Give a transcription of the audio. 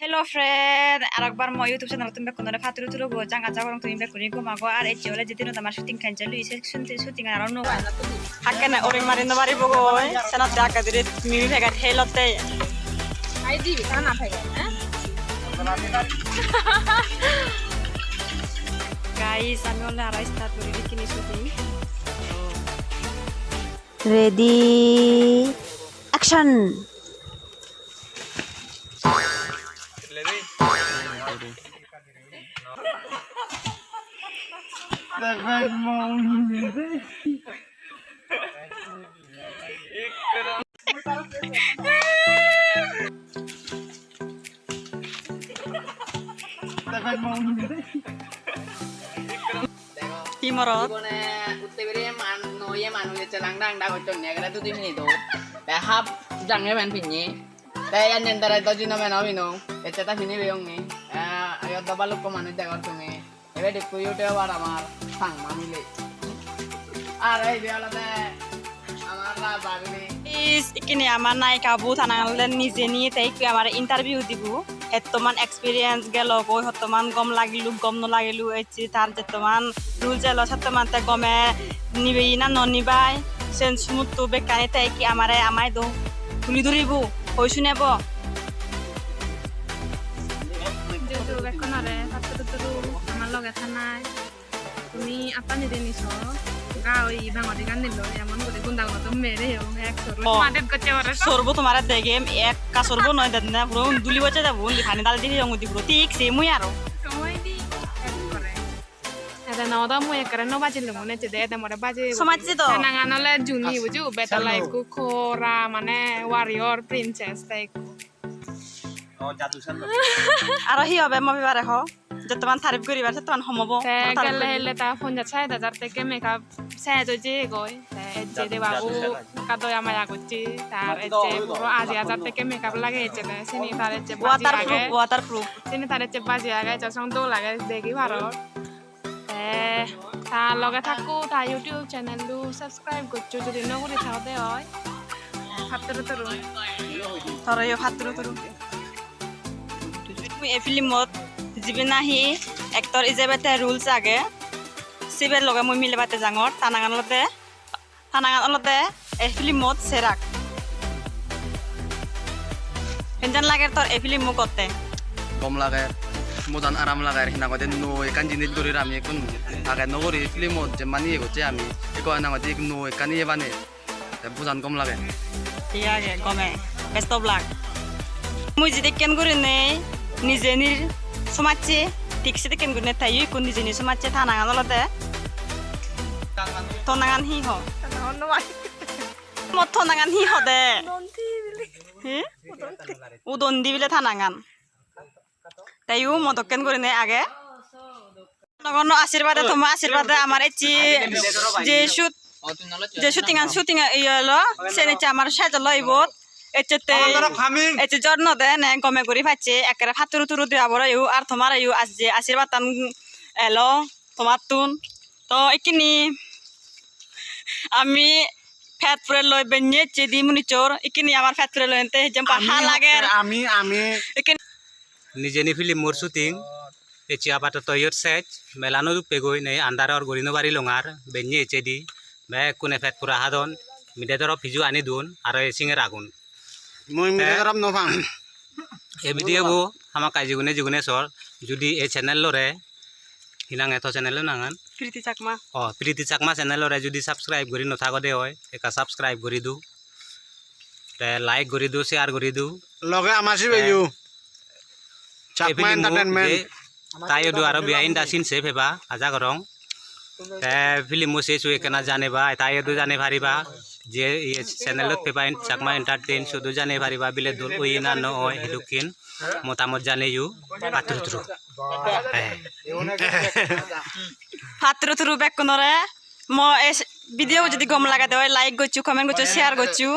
Hello friend, arakbar mo YouTube channel tumbe kunore faturu turu go jang aja gorong tumbe kuni go mago ar e jole jedino tamar shooting kan jalu ise shooting aron no hakene ori mari no bari bogo sana taka dire mi vega helote ai di bi kana phai guys ami ole ara start kori dikini shooting Ready, action. Timorot Ibone utebere man noye manu je langdang da gochon ne gara tu di minito ta hap jang e ben pinni ta yan nen dara do jino men obino eta ta pinni beong ni ayo da baluk ko manu da gortu ni ebe de ku yote war amar sang mamile ar ei beala ta amar la bagni is ikini amar nai kabu thananglen nije ni tai ku amar interview dibu hettoman experience gelo go hettoman gom lagilu gom no lagilu echi tar jettoman rule jelo sattoman te gome nibe na non nibai sen smuttu bekani tai ki amare amai do tuli duribu hoi sunebo Jojo bekonare faturu amar loge thanai তুমি apani deniso গাওই বাঙালি গান দিল এমন করে গুন্ডা গুলো তো মেরে ও এক সরু মাদের করতে পারে sorbo tomara dege ek ka sorbo noy dadna puro duli bacha jabu li khani dal diri jong di puro tik se mui aro সময় দি এক করে এটা নদা মই একরে ন বাজিল মনে চে দে মরে বাজে somachi to নাঙানলে জুনি বুঝু বেটা লাইকু খোরা মানে ওয়ারিয়র প্রিন্সেস তাই aro hi hobe mobi bare ho jettoman tarif koribar jettoman homobo গেলে হেলে তা ফোন যা 6000 থেকে মেকআপ সেজো যে গই যে দে বাবু কাদয়া মায়া করছি তার এতে পুরো 80000 থেকে মেকআপ লাগে এতে সিনি তার এতে বাজি লাগে waterproof সিনি তার এতে বাজি লাগে চসং দো লাগে দেখি ভারত তা লগে থাকো তা ইউটিউব চ্যানেল লু সাবস্ক্রাইব করছো যদি নগরি থাকতে হয় হাতরে তরু toro yo haturu turu mui e film mot jibe nahi actor ijebete rules age siber loge mui milebate jangor tanangan lote e film mot serak henjan lager tor e film mo kotte gom lager modan aram lager hina gode no ekan jinit gori rami ekun age nogori film od je mani ego je ami eko ana gode no ekani ebane te bujan gom lager iya ge gome best of luck mui jide ken gori nei nijenir somachi ঠিক সেটা কেন গুনে তাই কোন নিজে সমাজে থানাঙ্গান লতে থনাঙ্গান হি হ মত থনাঙ্গান হি হদে উদন দি বিলে থানাঙ্গান তাইও মদকেন করে নে আগে নগন আশীর্বাদে তোমার আশীর্বাদে আমার এচি যে শুটিং ইয়লো সেনেচে আমার সাজল ইবত এচতে এচে জর্ন দে নে গমে করি ফাইছে একরে ফাতুরু তুরু দিয়া বড় ইউ আর তোমার ইউ আজ যে আশীর্বাদ তান এলো তোমার তুন তো ইকিনি আমি ফ্যাট পুরে লই বেnye চেদি মুনি চোর ইকিনি আমার ফ্যাট পুরে লইতে যেম পাহা লাগে আমি ইকিনি নিজেনি ফিল্ম মোর শুটিং এচি আপাতত তৈয়র সেচ মেলানো রূপে গই নেই আন্দারর গরিনো বাড়ি লঙার বেnye এচেদি বে কোনে ফেট পুরা হাদন মিডেদর ফিজু আনি দুন আর এসিংয়ের আগুন মই মিরাম ন ফাং এ ভিডিও বো আমাক জিগুনে সর যদি এই চ্যানেল লরে হিনাং এত চ্যানেল নাঙান প্রীতি চাকমা প্রীতি চাকমা চ্যানেল লরে যদি সাবস্ক্রাইব করি নথাকদে হয় একা সাবস্ক্রাইব করি দু লাইক করি দু শেয়ার করি দু লগে আমাসি বেয়ু চাকমা এন্টারটেইনমেন্ট তাই দু আর বিহাইন্ড দা সিন সেভ হেবা আজা করং ফিল্ম মো শেষ হয়ে কেনা জানেবা তাই দু জানে পারিবা যে চ্যানেলত পেপা চাকমা এন্টারটেইন শুধু জানে পারিবা বিলে দূর ওই না ন হয় হেতুকিন মতামত জানে ইউ পাত্রুত্রু ফাতুরু বেক কোনরে মো ভিডিও যদি গম লাগা দেয় লাইক গচ্ছু কমেন্ট গচ্ছু শেয়ার গচ্ছু